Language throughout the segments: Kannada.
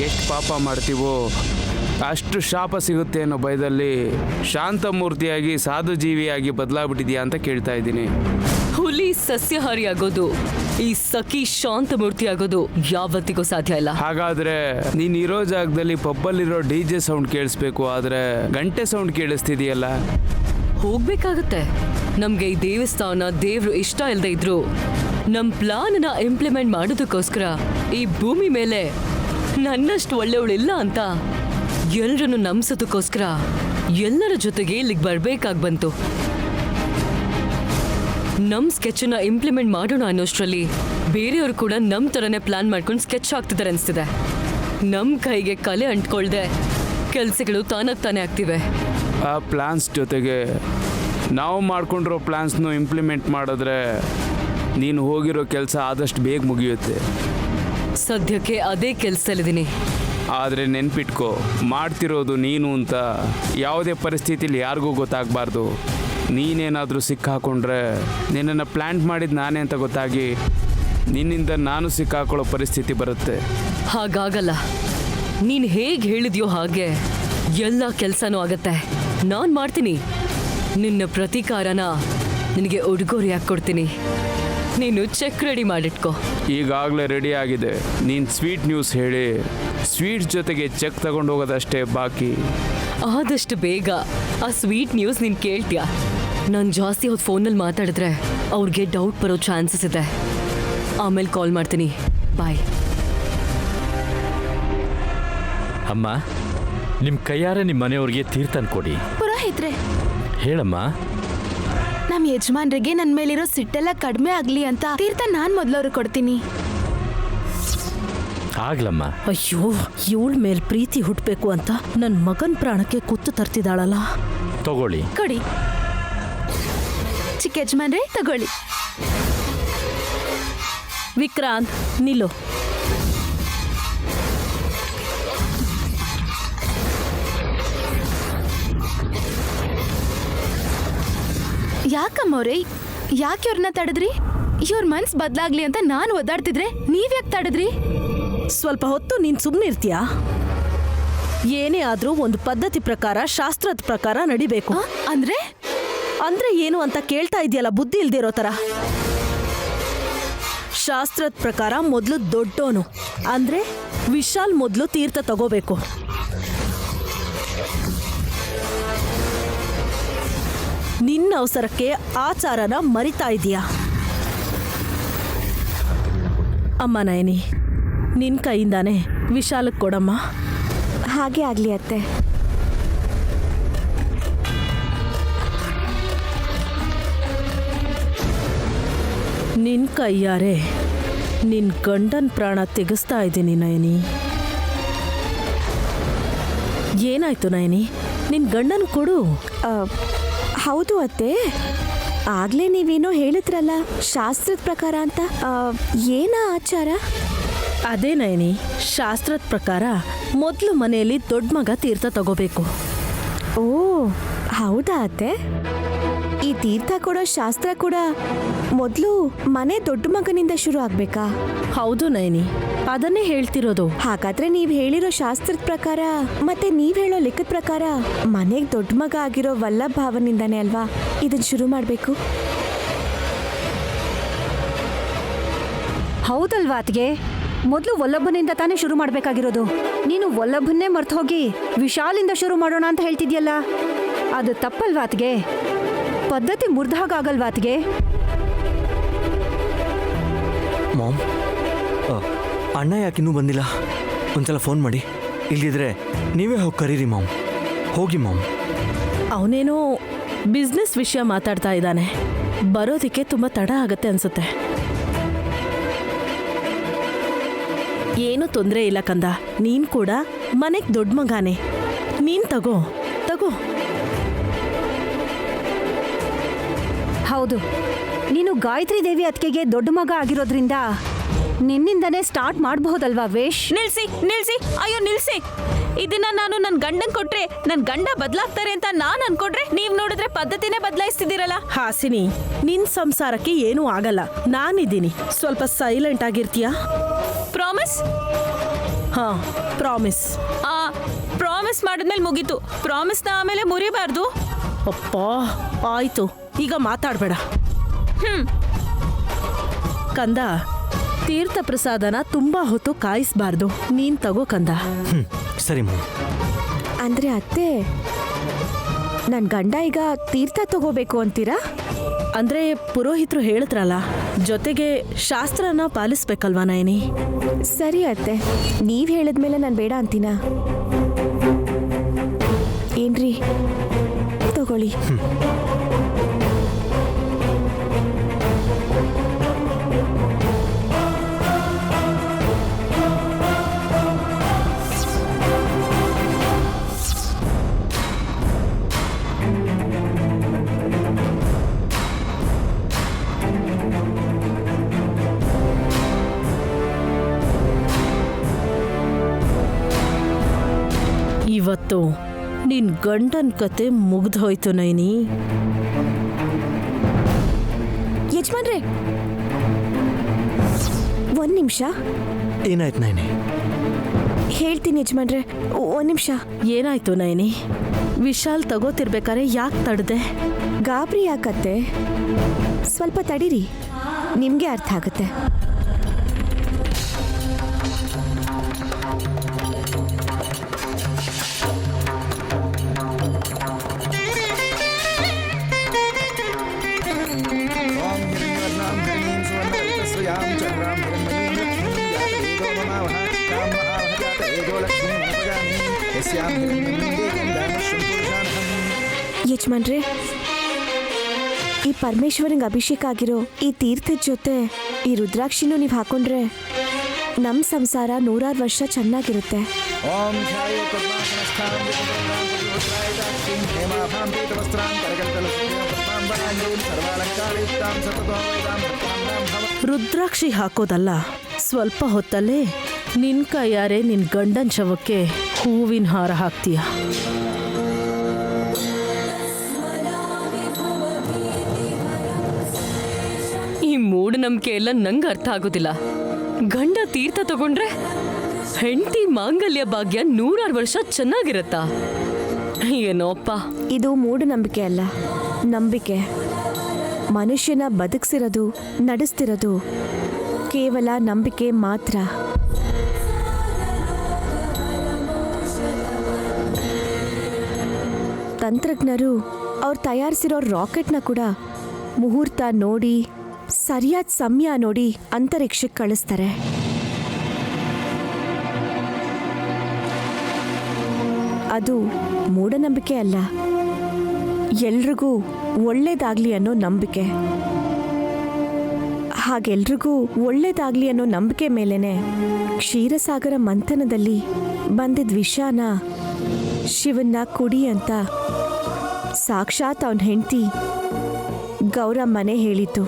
ಎಷ್ಟು ಪಾಪ ಮಾಡ್ತೀವೋ ಅಷ್ಟು ಶಾಪ ಸಿಗುತ್ತೆ ಅನ್ನೋ ಭಯದಲ್ಲಿ ಶಾಂತಮೂರ್ತಿಯಾಗಿ ಸಾಧು ಜೀವಿಯಾಗಿ ಬದಲಾಗ್ಬಿಟ್ಟಿದ್ಯಾ ಅಂತ ಕೇಳ್ತಾ ಇದ್ದೀನಿ. ಹುಲಿ ಸಸ್ಯಾಹಾರಿ ಆಗೋದು, ಈ ಸಖಿ ಶಾಂತಮೂರ್ತಿ ಆಗೋದು ಯಾವತ್ತಿಗೂ ಸಾಧ್ಯ ಇಲ್ಲ. ಹಾಗಾದ್ರೆ ನೀನ್ ಇರೋ ಜಾಗದಲ್ಲಿ ಪಬ್ಬಲ್ಲಿರೋ DJ ಸೌಂಡ್ ಕೇಳಿಸ್ಬೇಕು, ಆದ್ರೆ ಗಂಟೆ ಸೌಂಡ್ ಕೇಳಿಸ್ತಿದೆಯಲ್ಲ. ಹೋಗ್ಬೇಕಾಗತ್ತೆ. ನಮ್ಗೆ ಈ ದೇವಸ್ಥಾನ ದೇವ್ರು ಇಷ್ಟ ಇಲ್ಲದೆ ಇದ್ರು ನಮ್ ಪ್ಲಾನ್ನ ಇಂಪ್ಲಿಮೆಂಟ್ ಮಾಡೋದಕ್ಕೋಸ್ಕರ ಈ ಭೂಮಿ ಮೇಲೆ ನನ್ನಷ್ಟು ಒಳ್ಳೆಯವಳಿಲ್ಲ ಅಂತ ಎಲ್ರನ್ನು ನಂಬಿಸೋದಕ್ಕೋಸ್ಕರ ಎಲ್ಲರ ಜೊತೆಗೆ ಇಲ್ಲಿಗೆ ಬರ್ಬೇಕಾಗಿ ಬಂತು. ನಮ್ ಸ್ಕೆಚ್ನ ಇಂಪ್ಲಿಮೆಂಟ್ ಮಾಡೋಣ ಅನ್ನೋಷ್ಟರಲ್ಲಿ ಬೇರೆಯವರು ಕೂಡ ನಮ್ ತರನೇ ಪ್ಲಾನ್ ಮಾಡ್ಕೊಂಡು ಸ್ಕೆಚ್ ಹಾಕ್ತಿದ್ದಾರೆ ಅನ್ಸ್ತಿದೆ. ನಮ್ ಕೈಗೆ ಕಲೆ ಅಂಟ್ಕೊಳ್ದೆ ಕೆಲ್ಸಗಳು ತಾನೇ ಆಗ್ತಿವೆ. ಆ ಪ್ಲಾನ್ಸ್ ಜೊತೆಗೆ ನಾವು ಮಾಡ್ಕೊಂಡಿರೋ ಪ್ಲಾನ್ಸ್ನು ಇಂಪ್ಲಿಮೆಂಟ್ ಮಾಡಿದ್ರೆ ನೀನು ಹೋಗಿರೋ ಕೆಲಸ ಆದಷ್ಟು ಬೇಗ ಮುಗಿಯುತ್ತೆ. ಸದ್ಯಕ್ಕೆ ಅದೇ ಕೆಲಸದಲ್ಲಿದ್ದೀನಿ. ಆದರೆ ನೆನ್ಪಿಟ್ಕೋ, ಮಾಡ್ತಿರೋದು ನೀನು ಅಂತ ಯಾವುದೇ ಪರಿಸ್ಥಿತಿಲಿ ಯಾರಿಗೂ ಗೊತ್ತಾಗಬಾರ್ದು. ನೀನೇನಾದರೂ ಸಿಕ್ಕಾಕೊಂಡ್ರೆ ನಿನ್ನನ್ನು ಪ್ಲ್ಯಾನ್ ಮಾಡಿದ್ದು ನಾನೇ ಅಂತ ಗೊತ್ತಾಗಿ ನಿನ್ನಿಂದ ನಾನು ಸಿಕ್ಕಾಕೊಳ್ಳೋ ಪರಿಸ್ಥಿತಿ ಬರುತ್ತೆ. ಹಾಗಾಗಲ್ಲ. ನೀನು ಹೇಗೆ ಹೇಳಿದ್ಯೋ ಹಾಗೆ ಎಲ್ಲ ಕೆಲಸನೂ ಆಗತ್ತೆ. ನಾನು ಮಾಡ್ತೀನಿ. ನಿನ್ನ ಪ್ರತೀಕಾರನ ನಿನಗೆ ಉಡುಗೊರೆಯಾಗಿ ಕೊಡ್ತೀನಿ. ನೀನು ಚೆಕ್ ರೆಡಿ ಮಾಡಿಟ್ಕೋ. ಈಗಾಗಲೇ ರೆಡಿ ಆಗಿದೆ. ನೀನು ಸ್ವೀಟ್ ನ್ಯೂಸ್ ಹೇಳಿ ಸ್ವೀಟ್ ಜೊತೆಗೆ ಚೆಕ್ ತಗೊಂಡು ಹೋಗೋದಷ್ಟೇ ಬಾಕಿ. ಆದಷ್ಟು ಬೇಗ ಆ ಸ್ವೀಟ್ ನ್ಯೂಸ್ ನೀನು ಕೇಳ್ತೀಯಾ? ನಾನು ಜಾಸ್ತಿ ಹೊತ್ತು ಫೋನಲ್ಲಿ ಮಾತಾಡಿದ್ರೆ ಅವ್ರಿಗೆ ಡೌಟ್ ಬರೋ ಚಾನ್ಸಸ್ ಇದೆ. ಆಮೇಲೆ ಕಾಲ್ ಮಾಡ್ತೀನಿ. ಬಾಯ್. ಅಮ್ಮ, ನಿಮ್ಮ ಕೈಯಾರೆ ನಿಮ್ಮ ಮನೆಯವ್ರಿಗೆ ತೀರ್ಥನ್ ಕೊಡಿ. ಪುರೋಹಿತ್ರೆ, ಹೇಳಮ್ಮ. ನಮ್ಮ ಯಜಮಾನ್ರಿಗೆ ನನ್ನ ಮೇಲಿರೋ ಸಿಟ್ಟೆಲ್ಲ ಕಡಿಮೆ ಆಗ್ಲಿ ಅಂತ ತೀರ್ಥ ನಾನ್ ಮೊದಲವ್ರು ಕೊಡ್ತೀನಿ. ಆಗ್ಲಮ್ಮ. ಅಯ್ಯೋ, ಇವಳ ಮೇಲ್ ಪ್ರೀತಿ ಹುಟ್ಟಬೇಕು ಅಂತ ನನ್ನ ಮಗನ್ ಪ್ರಾಣಕ್ಕೆ ಕುತ್ತು ತರ್ತಿದ್ದಾಳಲ್ಲ. ತಗೊಳ್ಳಿ. ಕೊಡಿ. ಚಿಕ್ಕ ಯಜಮಾನ್ರೆ, ತಗೊಳ್ಳಿ. ವಿಕ್ರಾಂತ್, ನಿಲ್ಲು. ಯಾಕಮ್ಮವ್ರೆ, ಯಾಕೆ ಇವ್ರನ್ನ ತಡೆದ್ರಿ? ಇವ್ರ ಮನ್ಸ್ ಬದ್ಲಾಗ್ಲಿ ಅಂತ ನಾನು ಒದ್ದಾಡ್ತಿದ್ರೆ ನೀವ್ಯಾಕೆ ತಡೆದ್ರಿ? ಸ್ವಲ್ಪ ಹೊತ್ತು ನೀನ್ ಸುಮ್ಮನೆ ಇರ್ತೀಯಾ? ಏನೇ ಆದ್ರೂ ಒಂದು ಪದ್ಧತಿ ಪ್ರಕಾರ, ಶಾಸ್ತ್ರದ ಪ್ರಕಾರ ನಡಿಬೇಕು. ಅಂದ್ರೆ ಅಂದ್ರೆ ಏನು ಅಂತ ಕೇಳ್ತಾ ಇದೆಯಲ್ಲ, ಬುದ್ಧಿ ಇಲ್ದಿರೋ ತರ. ಶಾಸ್ತ್ರದ ಪ್ರಕಾರ ಮೊದಲು ದೊಡ್ಡೋನು ಅಂದ್ರೆ ವಿಶಾಲ್ ಮೊದಲು ತೀರ್ಥ ತಗೋಬೇಕು. ನಿನ್ನ ಅವಸರಕ್ಕೆ ಆಚಾರನ ಮರಿತಾ ಇದೀಯಾ? ಅಮ್ಮ ನಯನಿ, ನಿನ್ ಕೈಯಿಂದಾನೆ ವಿಶಾಲಕ್ಕೆ ಕೊಡಮ್ಮ. ಹಾಗೆ ಆಗ್ಲಿ ಅತ್ತೆ. ನಿನ್ ಕೈಯಾರೆ ನಿನ್ ಗಂಡನ್ ಪ್ರಾಣ ತೆಗೆಸ್ತಾ ಇದ್ದೀನಿ ನಯನಿ. ಏನಾಯ್ತು ನಯನಿ? ನಿನ್ ಗಂಡನ್ ಕೊಡು. ಹೌದು ಅತ್ತೆ, ಆಗ್ಲೇ ನೀವೇನೋ ಹೇಳಿದ್ರಲ್ಲ ಶಾಸ್ತ್ರದ ಪ್ರಕಾರ ಅಂತ. ಏನ ಆಚಾರ? ಅದೇ ನಯನಿ, ಶಾಸ್ತ್ರದ ಪ್ರಕಾರ ಮೊದಲು ಮನೆಯಲ್ಲಿ ದೊಡ್ಡ ಮಗ ತೀರ್ಥ ತಗೋಬೇಕು. ಓ ಹೌದಾ ಅತ್ತೆ? ಈ ತೀರ್ಥ ಕೊಡೋ ಶಾಸ್ತ್ರ ಕೂಡ ಮೊದಲು ಮನೆ ದೊಡ್ಡ ಮಗನಿಂದ ಶುರು ಆಗ್ಬೇಕಾ? ಹೌದು ನಯನಿ, ಅದನ್ನೇ ಹೇಳ್ತಿರೋದು. ಹಾಗಾದ್ರೆ ನೀವ್ ಹೇಳಿರೋ ಶಾಸ್ತ್ರದ ಪ್ರಕಾರ ಮತ್ತೆ ನೀವ್ ಹೇಳೋ ಲೆಕ್ಕದ ಪ್ರಕಾರ ಮನೆಗೆ ದೊಡ್ಡ ಮಗ ಆಗಿರೋ ವಲ್ಲಭ ಭಾವನಿಂದಾನೇ ಅಲ್ವಾ ಇದನ್ನ ಶುರು ಮಾಡ್ಬೇಕು? ಹೌದಲ್ವಾ ಅತ್ಗೆ? ಮೊದಲು ವಲ್ಲಭನಿಂದ ತಾನೇ ಶುರು ಮಾಡಬೇಕಾಗಿರೋದು. ನೀನು ವಲ್ಲಭನ್ನೇ ಮರ್ತು ಹೋಗಿ ವಿಶಾಲಿಂದ ಶುರು ಮಾಡೋಣ ಅಂತ ಹೇಳ್ತಿದ್ಯಲ್ಲ, ಅದು ತಪ್ಪಲ್ವಾ ಅತ್ಗೆ? ಪದ್ಧತಿ ಮುರಿದಾಗಲ್ವಾ ಅತ್ಗೆ? ಮಾಮ್, ಅಣ್ಣ ಯಾಕಿನ್ನೂ ಬಂದಿಲ್ಲ? ಒಂದ್ಸಲ ಫೋನ್ ಮಾಡಿ. ಇಲ್ದಿದ್ರೆ ನೀವೇ ಹೋಗಿ ಕರೀರಿ ಮಾಮ್. ಹೋಗಿ ಮಾಮ್. ಅವನೇನೋ ಬಿಸ್ನೆಸ್ ವಿಷಯ ಮಾತಾಡ್ತಾ ಇದ್ದಾನೆ. ಬರೋದಕ್ಕೆ ತುಂಬ ತಡ ಆಗತ್ತೆ ಅನ್ಸುತ್ತೆ. ಏನು ತೊಂದರೆ ಇಲ್ಲ ಕಂದ, ನೀನ್ ಕೂಡ ಮನೆಗೆ ದೊಡ್ಡ ಮಗಾನೆ. ನೀನ್ ತಗೋ. ಹೌದು, ನೀನು ಗಾಯತ್ರಿ ದೇವಿ ಅತ್ತಿಗೆಗೆ ದೊಡ್ಡ ಮಗ ಆಗಿರೋದ್ರಿಂದ ನಿನ್ನಿಂದನೇ ಸ್ಟಾರ್ಟ್ ಮಾಡಬಹುದಲ್ವಾ ವೇಶ್? ನಿಲ್ಸಿ, ಅಯ್ಯೋ ನಿಲ್ಸಿ. ಇದನ್ನ ನಾನು ನನ್ನ ಗಂಡನ್ ಕೊಟ್ರೆ ನನ್ನ ಗಂಡ ಬದಲಾಗ್ತಾರೆ ಅಂತ ನಾನು ಅನ್ಕೊಂಡ್ರೆ ನೀವ್ ನೋಡಿದ್ರೆ ಪದ್ಧತಿನೇ ಬದಲಾಯಿಸ್ತಿದ್ದೀರಲ್ಲ. ಹಾಸಿನಿ, ನಿನ್ ಸಂಸಾರಕ್ಕೆ ಏನೂ ಆಗಲ್ಲ. ನಾನಿದ್ದೀನಿ. ಸ್ವಲ್ಪ ಸೈಲೆಂಟ್ ಆಗಿರ್ತೀಯಾ? ಪ್ರಾಮಿಸ್? ಹಾ ಪ್ರಾಮಿಸ್. ಆ ಪ್ರಾಮಿಸ್ ಮಾಡಿದ್ಮೇಲೆ ಮುಗೀತು. ಪ್ರಾಮಿಸ್ನ ಆಮೇಲೆ ಮುರಿಬಾರ್ದು. ಅಪ್ಪ ಆಯ್ತು, ಈಗ ಮಾತಾಡಬೇಡ. ಕಂದ, ತೀರ್ಥ ಪ್ರಸಾದನ ತುಂಬಾ ಹೊತ್ತು ಕಾಯಿಸ್ಬಾರ್ದು. ನೀನ್ ತಗೋ ಕಂದ. ಸರಿ ಮಾಮ್. ಅಂದ್ರೆ ಅತ್ತೆ, ನನ್ ಗಂಡ ಈಗ ತೀರ್ಥ ತಗೋಬೇಕು ಅಂತೀರಾ? ಅಂದ್ರೆ ಪುರೋಹಿತರು ಹೇಳಿದ್ರಲ್ಲ, ಜೊತೆಗೆ ಶಾಸ್ತ್ರನ ಪಾಲಿಸ್ಬೇಕಲ್ವಾ ನಯನಿ? ಸರಿ ಅತ್ತೆ, ನೀವ್ ಹೇಳಿದ್ಮೇಲೆ ನಾನು ಬೇಡ ಅಂತೀನಾ? ಏನ್ರಿ, ತಗೊಳ್ಳಿ. ಇವತ್ತು ನಿನ್ ಗಂಡನ್ ಕತೆ ಮುಗ್ದು ಹೋಯ್ತು ನೈನಿ. ಯಜಮಾನ್ರೆ, ಒಂದ್ ನಿಮಿಷ ಏನಾಯ್ತು ನೈನಿ? ಹೇಳ್ತೀನಿ ಯಜಮಾನ್ರೆ, ಒಂದ್ ನಿಮಿಷ. ಏನಾಯ್ತು ನೈನಿ? ವಿಶಾಲ್ ತಗೋತಿರ್ಬೇಕಾರೆ ಯಾಕೆ ತಡ್ದೆ? ಗಾಬರಿ ಯಾಕತ್ತೆ? ಸ್ವಲ್ಪ ತಡೀರಿ, ನಿಮ್ಗೆ ಅರ್ಥ ಆಗುತ್ತೆ. ಯಜಮಾನ್ರೆ, ಈ ಪರಮೇಶ್ವರಂಗೆ ಅಭಿಷೇಕ ಆಗಿರೋ ಈ ತೀರ್ಥದ ಜೊತೆ ಈ ರುದ್ರಾಕ್ಷಿನೂ ನೀವು ಹಾಕೊಂಡ್ರೆ ನಮ್ಮ ಸಂಸಾರ 100 ವರ್ಷ ಚೆನ್ನಾಗಿರುತ್ತೆ. ರುದ್ರಾಕ್ಷಿ ಹಾಕೋದಲ್ಲ, ಸ್ವಲ್ಪ ಹೊತ್ತಲ್ಲೇ ನಿನ್ ಕೈಯಾರೆ ನಿನ್ ಗಂಡನ್ ಶವಕ್ಕೆ ಹೂವಿನ ಹಾರ ಹಾಕ್ತೀಯ. ಈ ಮೂಢನಂಬಿಕೆ ಎಲ್ಲ ನಂಗೆ ಅರ್ಥ ಆಗೋದಿಲ್ಲ. ಗಂಡ ತೀರ್ಥ ತಗೊಂಡ್ರೆ ಹೆಂಡತಿ ಮಾಂಗಲ್ಯ ಭಾಗ್ಯ 100 ವರ್ಷ ಚೆನ್ನಾಗಿರತ್ತಾ? ಏನೋಪ್ಪ. ಇದು ಮೂಢನಂಬಿಕೆ ಅಲ್ಲ, ನಂಬಿಕೆ. ಮನುಷ್ಯನ ಬದುಕಿಸಿರೋದು, ನಡೆಸ್ತಿರೋದು ಕೇವಲ ನಂಬಿಕೆ ಮಾತ್ರ. ತಂತ್ರಜ್ಞರು ಅವ್ರು ತಯಾರಿಸಿರೋ ರಾಕೆಟ್ನ ಕೂಡ ಮುಹೂರ್ತ ನೋಡಿ, ಸರಿಯಾದ ಸಮಯ ನೋಡಿ ಅಂತರಿಕ್ಷಕ್ಕೆ ಕಳಿಸ್ತಾರೆ. ಅದು ಮೂಢನಂಬಿಕೆ ಅಲ್ಲ, ಎಲ್ರಿಗೂ ಒಳ್ಳೇದಾಗ್ಲಿ ಅನ್ನೋ ನಂಬಿಕೆ. ಹಾಗೆಲ್ರಿಗೂ ಒಳ್ಳೇದಾಗ್ಲಿ ಅನ್ನೋ ನಂಬಿಕೆ ಮೇಲೇನೆ ಕ್ಷೀರಸಾಗರ ಮಂಥನದಲ್ಲಿ ಬಂದಿದ್ದ ವಿಷಾನ ಶಿವನ್ನ ಕುಡಿ ಅಂತ ಸಾಕ್ಷಾತ್ ಅವನ ಹೆಂಡತಿ ಗೌರಮ್ಮನೇ ಹೇಳಿತು.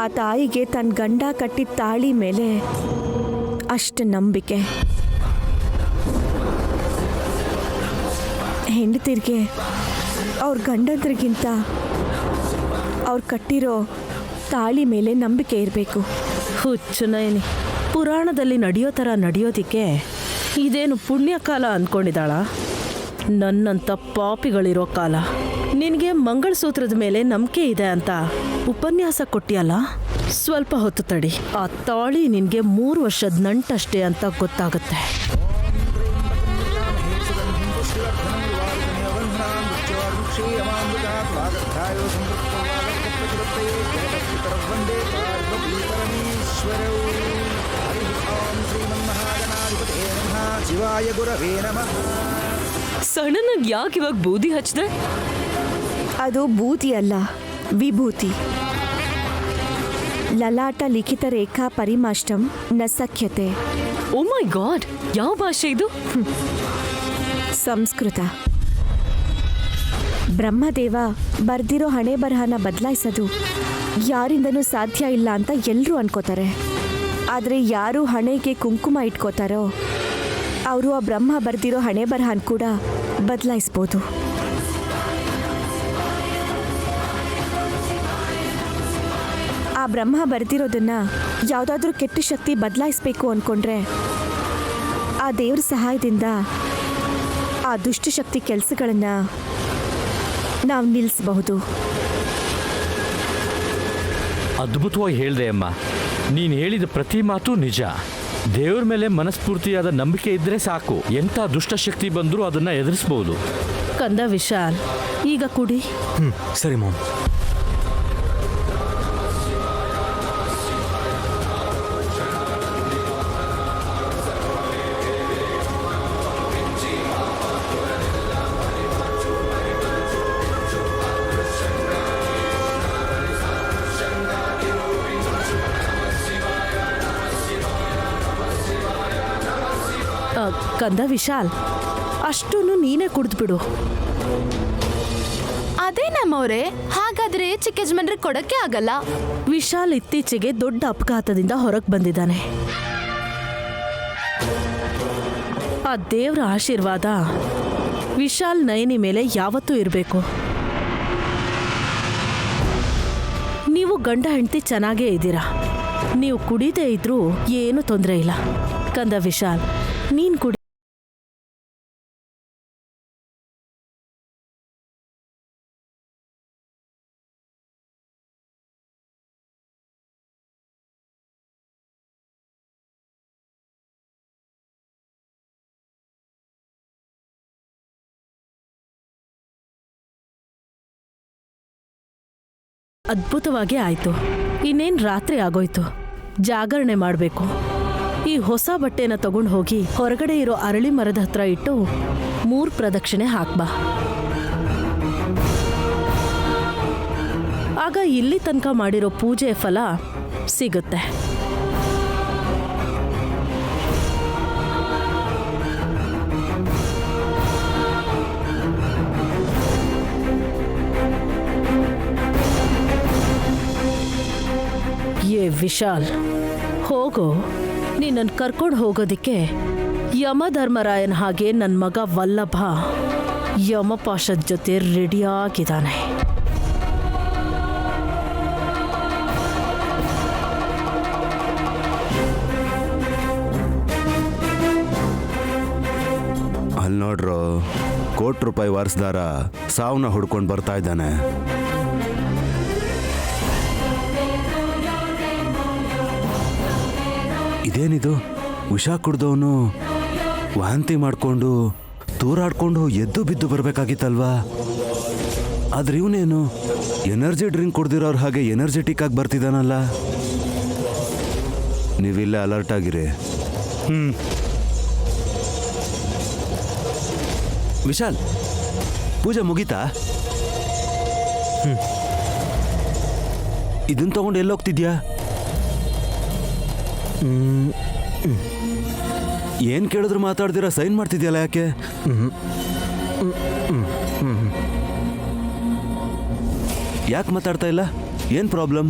ಆ ತಾಯಿಗೆ ತನ್ನ ಗಂಡ ಕಟ್ಟಿದ ತಾಳಿ ಮೇಲೆ ಅಷ್ಟು ನಂಬಿಕೆ. ಹೆಂಡತಿರ್ಗೆ ಅವ್ರ ಗಂಡಂದ್ರಿಗಿಂತ ಅವ್ರು ಕಟ್ಟಿರೋ ತಾಳಿ ಮೇಲೆ ನಂಬಿಕೆ ಇರಬೇಕು. ಹುಚ್ಚು ನಯನಿ, ಪುರಾಣದಲ್ಲಿ ನಡೆಯೋ ಥರ ನಡೆಯೋದಿಕ್ಕೆ ಇದೇನು ಪುಣ್ಯಕಾಲ ಅಂದ್ಕೊಂಡಿದ್ದಾಳ? ನನ್ನಂಥ ಪಾಪಿಗಳಿರೋ ಕಾಲ. ನಿನಗೆ ಮಂಗಳಸೂತ್ರದ ಮೇಲೆ ನಂಬಿಕೆ ಇದೆ ಅಂತ ಉಪನ್ಯಾಸ ಕೊಟ್ಟಿಯಲ್ಲ, ಸ್ವಲ್ಪ ಹೊತ್ತು ತಡಿ. ಆ ತಾಳಿ ನಿನಗೆ 3 ವರ್ಷದ ನಂಟಷ್ಟೇ ಅಂತ ಗೊತ್ತಾಗುತ್ತೆ. ಸಡನ್ನಾಗಿ ಯಾಕೆ ಇವಾಗ ಬೂದಿ ಹಚ್ಚಿದೆ? ಅದು ಬೂದಿ ಅಲ್ಲ, ವಿಭೂತಿ. ಲಲಾಟ ಲಿಖಿತ ರೇಖಾ ಪರಿಮಾಷ್ಟಂ ನ ಸಖ್ಯತೆ. ಓ ಮೈ ಗಾಡ್, ಯಾವ ಭಾಷೆ ಇದು? ಸಂಸ್ಕೃತ. ಬ್ರಹ್ಮದೇವ ಬರ್ದಿರೋ ಹಣೆ ಬರಹನ ಬದಲಾಯಿಸೋದು ಯಾರಿಂದನೂ ಸಾಧ್ಯ ಇಲ್ಲ ಅಂತ ಎಲ್ಲರೂ ಅನ್ಕೋತಾರೆ. ಆದರೆ ಯಾರು ಹಣೆಗೆ ಕುಂಕುಮ ಇಟ್ಕೋತಾರೋ ಅವರು ಆ ಬ್ರಹ್ಮ ಬರ್ದಿರೋ ಹಣೆ ಬರಹನ ಕೂಡ ಬದಲಾಯಿಸ್ಬೋದು. ಆ ಬ್ರಹ್ಮ ಬರೆದಿರೋದನ್ನ ಯಾವುದಾದ್ರೂ ಕೆಟ್ಟ ಶಕ್ತಿ ಬದಲಾಯಿಸ್ಬೇಕು ಅಂದ್ಕೊಂಡ್ರೆ ಆ ದೇವ್ರ ಸಹಾಯದಿಂದ ಆ ದುಷ್ಟಶಕ್ತಿ ಕೆಲಸಗಳನ್ನ ನಾವು ನಿಲ್ಲಿಸಬಹುದು. ಅದ್ಭುತವಾಗಿ ಹೇಳಿದೆ ಅಮ್ಮ. ನೀನು ಹೇಳಿದ ಪ್ರತಿ ಮಾತು ನಿಜ. ದೇವ್ರ ಮೇಲೆ ಮನಸ್ಫೂರ್ತಿಯಾದ ನಂಬಿಕೆ ಇದ್ರೆ ಸಾಕು, ಎಂಥ ದುಷ್ಟಶಕ್ತಿ ಬಂದರೂ ಅದನ್ನ ಎದುರಿಸ್ಬೋದು. ಕಂದ ವಿಶಾಲ್, ಈಗ ಕುಡಿ. ಸರಿ ಮಾಮ್. ಕಂದ ವಿಶಾಲ್, ಅಷ್ಟೂನು ನೀನೇ ಕುಡಿದ್ಬಿಡು. ಅದೇ ನಮ್ಮವ್ರೆ, ಹಾಗಾದ್ರೆ ಚಿಕ್ಕ ಯಜಮಾನ್ರಿಗೆ ಕೊಡಕ್ಕೆ ಆಗಲ್ಲ. ವಿಶಾಲ್ ಇತ್ತೀಚೆಗೆ ದೊಡ್ಡ ಅಪಘಾತದಿಂದ ಹೊರಗೆ ಬಂದಿದ್ದಾನೆ. ಆ ದೇವ್ರ ಆಶೀರ್ವಾದ ವಿಶಾಲ್ ನಯನಿ ಮೇಲೆ ಯಾವತ್ತೂ ಇರಬೇಕು. ನೀವು ಗಂಡ ಹೆಂಡತಿ ಚೆನ್ನಾಗೇ ಇದ್ದೀರಾ. ನೀವು ಕುಡಿದೇ ಇದ್ರೂ ಏನೂ ತೊಂದರೆ ಇಲ್ಲ. ಕಂದ ವಿಶಾಲ್, ನೀನ್ ಕುಡಿ. ಅದ್ಭುತವಾಗಿ ಆಯ್ತು. ಇನ್ನೇನ್ ರಾತ್ರಿ ಆಗೋಯ್ತು. ಜಾಗರಣೆ ಮಾಡಬೇಕು. ಈ ಹೊಸ ಬಟ್ಟೆನ ತಗೊಂಡು ಹೋಗಿ ಹೊರಗಡೆ ಇರೋ ಅರಳಿ ಮರದ ಹತ್ರ ಇಟ್ಟು 3 ಪ್ರದಕ್ಷಿಣೆ ಹಾಕ್ಬಾ. ಆಗ ಇಲ್ಲಿ ತನಕ ಮಾಡಿರೋ ಪೂಜೆ ಫಲ ಸಿಗುತ್ತೆ. ಏ ವಿಶಾಲ್, ಹೋಗೋ. ನೀನನ್ನು ಕರ್ಕೊಂಡು ಹೋಗೋದಿಕ್ಕೆ ಯಮಧರ್ಮರಾಯನ ಹಾಗೆ ನನ್ನ ಮಗ ವಲ್ಲಭ ಯಮಪಾಶದ ಜೊತೆ ರೆಡಿಯಾಗಿದ್ದಾನೆ. ಅಲ್ಲಿ ನೋಡ್ರು, ₹1,00,00,000 ವಾರಸ್ದಾರ ಸಾವನ್ನ ಹುಡ್ಕೊಂಡು ಬರ್ತಾ ಇದ್ದಾನೆ. ಇದೇನಿದು? ವಿಷ ಕುಡ್ದವನು ವಾಂತಿ ಮಾಡಿಕೊಂಡು ತೂರಾಡ್ಕೊಂಡು ಎದ್ದು ಬಿದ್ದು ಬರಬೇಕಾಗಿತ್ತಲ್ವಾ? ಆದ್ರೆ ಇವನೇನು ಎನರ್ಜಿ ಡ್ರಿಂಕ್ ಕುಡ್ದಿರೋರು ಹಾಗೆ ಎನರ್ಜೆಟಿಕ್ ಆಗಿ ಬರ್ತಿದ್ದಾನಲ್ಲ. ನೀವಿಲ್ಲೇ ಅಲರ್ಟ್ ಆಗಿರಿ. ವಿಶಾಲ್, ಪೂಜೆ ಮುಗೀತಾ? ಇದನ್ನ ತಗೊಂಡು ಎಲ್ಲೋಗ್ತಿದ್ಯಾ? ಏನು ಕೇಳಿದ್ರು ಮಾತಾಡ್ದಿರಾ ಸೈನ್ ಮಾಡ್ತಿದ್ಯಲ್ಲ, ಯಾಕೆ? ಯಾಕೆ ಮಾತಾಡ್ತಾ ಇಲ್ಲ? ಏನು ಪ್ರಾಬ್ಲಮ್?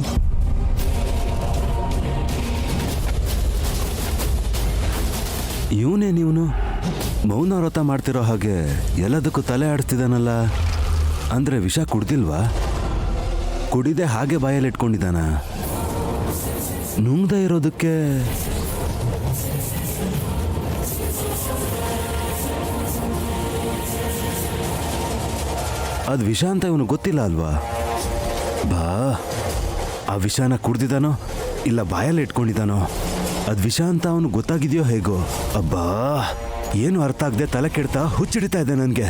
ಇವನು ಮೌನ ವ್ರತ ಮಾಡ್ತಿರೋ ಹಾಗೆ ಎಲ್ಲದಕ್ಕೂ ತಲೆ ಆಡಿಸ್ತಿದ್ದಾನಲ್ಲ. ಅಂದರೆ ವಿಷ ಕುಡ್ದಿಲ್ವಾ? ಕುಡಿದೆ ಹಾಗೆ ಬಾಯಲ್ಲಿ ಇಟ್ಕೊಂಡಿದ್ದಾನ? ನುಂಗ್ದೇ ಇರೋದಕ್ಕೆ ಅದು ವಿಷ ಅಂತ ಇವನು ಗೊತ್ತಿಲ್ಲ ಅಲ್ವಾ? ಬಾ, ಆ ವಿಷನ ಕುಡ್ದಿದ್ದಾನೋ ಇಲ್ಲ ಬಾಯಲ್ಲಿ ಇಟ್ಕೊಂಡಿದ್ದಾನೋ? ಅದು ವಿಷ ಅಂತ ಅವನು ಗೊತ್ತಾಗಿದೆಯೋ ಹೇಗೋ? ಅಬ್ಬಾ, ಏನು ಅರ್ಥ ಆಗದೆ ತಲೆ ಕೆಡ್ತಾ ಹುಚ್ಚಿಡಿತಾ ಇದೆ ನನಗೆ.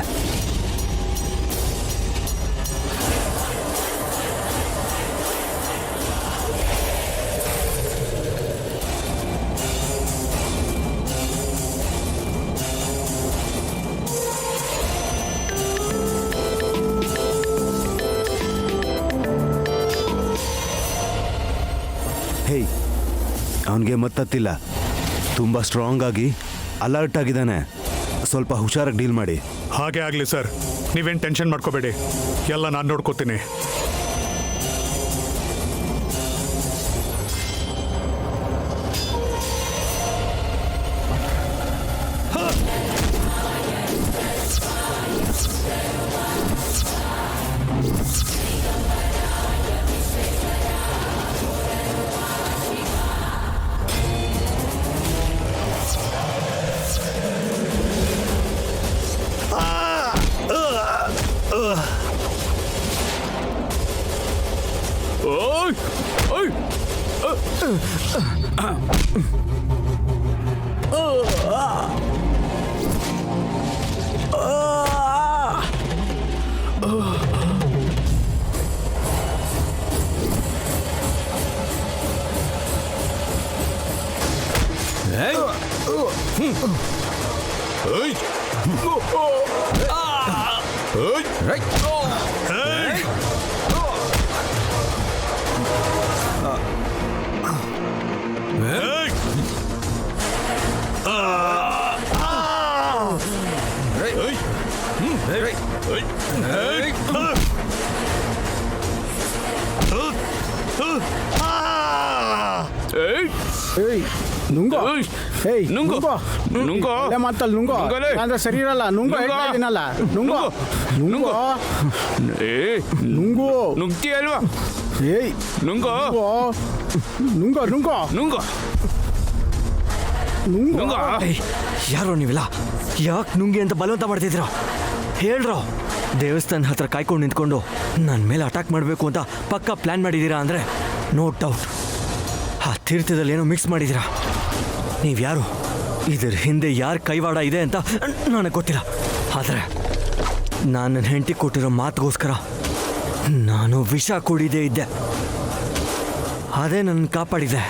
ಹೇಯ್, ಅವನಿಗೆ ಮತ್ತತ್ತಿಲ್ಲ. ತುಂಬ ಸ್ಟ್ರಾಂಗ್ ಆಗಿ ಅಲರ್ಟ್ ಆಗಿದ್ದಾನೆ. ಸ್ವಲ್ಪ ಹುಷಾರಾಗಿ ಡೀಲ್ ಮಾಡಿ. ಹಾಗೆ ಆಗಲಿ ಸರ್, ನೀವೇನು ಟೆನ್ಷನ್ ಮಾಡ್ಕೋಬೇಡಿ, ಎಲ್ಲ ನಾನು ನೋಡ್ಕೋತೀನಿ. ನುಂಗೋ ಏಯ್ ನುಂಗು. ನುಂಗು. ಅಲ್ಲೇ ಮಾತಲ್ಲಿ ನುಂಗೋ ನುಂಗಲೇ. ಅಂದ್ರೆ ಸರಿ ಇರಲ್ಲ ನುಂಗೋ ನುಂಗೋ. ಹೇಳ್ತಾ ಇದೀನಲ್ಲ ನುಂಗೋ ನುಂಗೋ ನುಂಗು ನುಗ್ತಿ ಅಲ್ವಾ? ಏಯ್ ನುಂಗೋ. ನುಂಗೋ ನುಂಗೋ ನುಂಗೋ. ನುಂಗೋ ನುಂಗೋ. ಯಾರೋ ನೀವಿಲ್ಲ, ಯಾಕೆ ನುಂಗಿ ಅಂತ ಬಲವಂತ ಮಾಡ್ತಿದ್ದೀರಾ? ಹೇಳ್ರೋ. ದೇವಸ್ಥಾನ ಹತ್ರ ಕಾಯ್ಕೊಂಡು ನಿಂತ್ಕೊಂಡು ನನ್ನ ಮೇಲೆ ಅಟ್ಯಾಕ್ ಮಾಡಬೇಕು ಅಂತ ಪಕ್ಕ ಪ್ಲ್ಯಾನ್ ಮಾಡಿದ್ದೀರಾ ಅಂದರೆ ನೋ ಡೌಟ್ ಆ ತೀರ್ಥದಲ್ಲಿ ಏನೋ ಮಿಕ್ಸ್ ಮಾಡಿದ್ದೀರಾ. ನೀವು ಯಾರು, ಇದ್ರ ಹಿಂದೆ ಯಾರ ಕೈವಾಡ ಇದೆ ಅಂತ ನನಗೆ ಗೊತ್ತಿಲ್ಲ. ಆದರೆ ನಾನು ನನ್ನ ಹೆಂಡತಿ ಕೊಟ್ಟಿರೋ ಮಾತಿಗೋಸ್ಕರ ನಾನು ವಿಷ ಕುಡಿದೇ ಇದ್ದೆ. ಅದೇ ನನ್ನ ಕಾಪಾಡಿದೆ.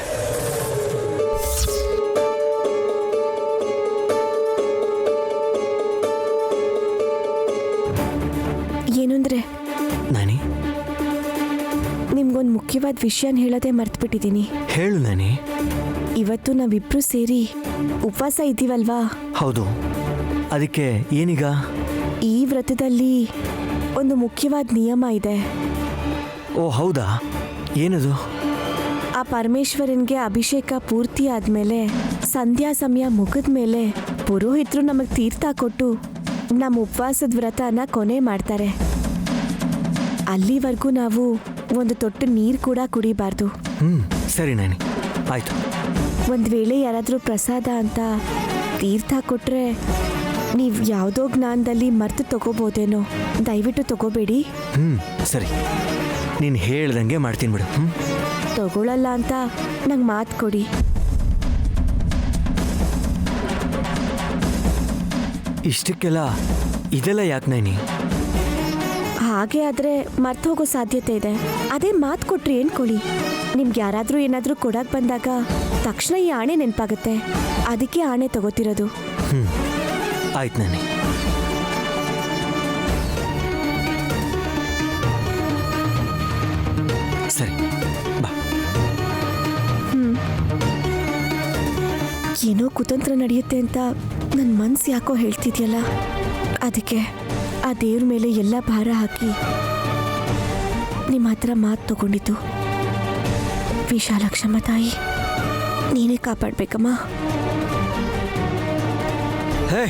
ಏನಂದ್ರೆ ನಾನಿ, ನಿಮ್ಗೊಂದು ಮುಖ್ಯವಾದ ವಿಷಯನ ಹೇಳೋದೇ ಮರ್ತ್ಬಿಟ್ಟಿದ್ದೀನಿ. ಹೇಳು ನಾನಿ. ಇವತ್ತು ನಾವಿಬ್ರು ಸೇರಿ ಉಪವಾಸ ಇದ್ದೀವಲ್ವಾ? ಹೌದು, ಅದಕ್ಕೆ ಏನೀಗ? ಈ ವ್ರತದಲ್ಲಿ ಒಂದು ಮುಖ್ಯವಾದ ನಿಯಮ ಇದೆ. ಓ ಹೌದಾ, ಏನದು? ಆ ಪರಮೇಶ್ವರನ್ಗೆ ಅಭಿಷೇಕ ಪೂರ್ತಿ ಆದ್ಮೇಲೆ ಸಂಧ್ಯಾ ಸಮಯ ಮುಗಿದ ಮೇಲೆ ಪುರೋಹಿತರು ನಮಗೆ ತೀರ್ಥ ಕೊಟ್ಟು ನಮ್ಮ ಉಪವಾಸದ ವ್ರತನ ಕೊನೆ ಮಾಡ್ತಾರೆ. ಅಲ್ಲಿವರೆಗೂ ನಾವು ಒಂದು ತೊಟ್ಟು ನೀರು ಕೂಡ ಕುಡಿಬಾರ್ದು. ಸರಿ ನಾನಿ, ಆಯ್ತು. ಒಂದು ವೇಳೆ ಯಾರಾದರೂ ಪ್ರಸಾದ ಅಂತ ತೀರ್ಥ ಕೊಟ್ರೆ ನೀವು ಯಾವುದೋ ಜ್ಞಾನದಲ್ಲಿ ಮರ್ತು ತಗೋಬೋದೇನೋ, ದಯವಿಟ್ಟು ತಗೋಬೇಡಿ. ಸರಿ, ನೀನು ಹೇಳ್ದಂಗೆ ಮಾಡ್ತೀನಿ ಬಿಡು. ತಗೊಳ್ಳಲ್ಲ ಅಂತ ನಂಗೆ ಮಾತು ಕೊಡಿ. ಇಷ್ಟಕ್ಕೆಲ್ಲ ಇದೆಲ್ಲ ಯಾಕೆ ನಾನಿ? ಹಾಗೆ ಆದರೆ ಮರ್ತು ಹೋಗೋ ಸಾಧ್ಯತೆ ಇದೆ. ಅದೇ ಮಾತು ಕೊಟ್ರಿ ಏನ್ಕೊಳ್ಳಿ, ನಿಮ್ಗೆ ಯಾರಾದರೂ ಏನಾದರೂ ಕೊಡಕ್ಕೆ ಬಂದಾಗ ತಕ್ಷಣ ಈ ಆಣೆ ನೆನಪಾಗುತ್ತೆ. ಅದಕ್ಕೆ ಆಣೆ ತಗೋತಿರೋದು. ಆಯ್ತು ನಾನಿ. ಸರಿ ಬಾ. ಏನೋ ಕುತಂತ್ರ ನಡೆಯುತ್ತೆ ಅಂತ ನನ್ನ ಮನ್ಸು ಯಾಕೋ ಹೇಳ್ತಿದ್ಯಲ್ಲ, ಅದಕ್ಕೆ ಆ ದೇವ್ರ ಮೇಲೆ ಎಲ್ಲ ಭಾರ ಹಾಕಿ ನಿಮ್ಮ ಹತ್ರ ಮಾತು ತಗೊಂಡಿದ್ದು. ವಿಶಾಲಕ್ಷಮ್ಮ ತಾಯಿ, ನೀನೇ ಕಾಪಾಡ್ಬೇಕಮ್ಮ. ಹೇ,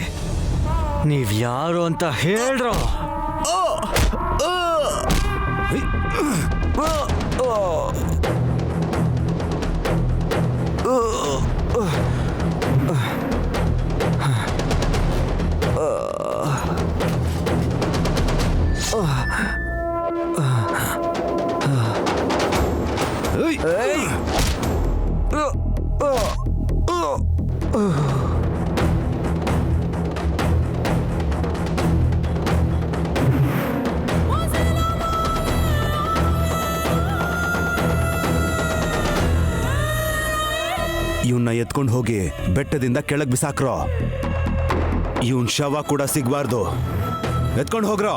ನೀವ್ ಯಾರು ಅಂತ ಹೇಳ್ರೋ. ಇವನ್ನ ಎತ್ಕೊಂಡು ಹೋಗಿ ಬೆಟ್ಟದಿಂದ ಕೆಳಗೆ ಬಿಸಾಕ್ರೋ. ಇವನ್ ಶವ ಕೂಡ ಸಿಗ್ಬಾರ್ದು. ಎತ್ಕೊಂಡು ಹೋಗ್ರೋ.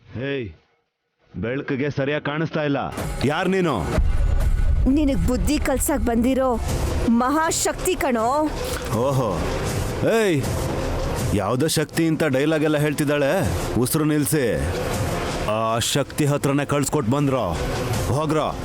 ಹೇಯ್, ಬೆಳಕಿಗೆ ಸರಿಯಾಗಿ ಕಾಣಿಸ್ತಾ ಇಲ್ಲ. ಯಾರು ನೀನು? ನಿನಗ್ ಬುದ್ಧಿ ಕಲ್ಸಕ್ ಬಂದಿರೋ ಮಹಾಶಕ್ತಿ ಕಣೋ. ಓಹೋ, ಏಯ್, ಯಾವುದೋ ಶಕ್ತಿ ಅಂತ ಡೈಲಾಗ್ ಎಲ್ಲ ಹೇಳ್ತಿದ್ದಾಳೆ. ಉಸಿರು ನಿಲ್ಸಿ. ಆ ಶಕ್ತಿ ಹತ್ರನೇ ಕಳ್ಸ್ಕೊಟ್ ಬಂದ್ರೋ. ಹೋಗ್ರೋ.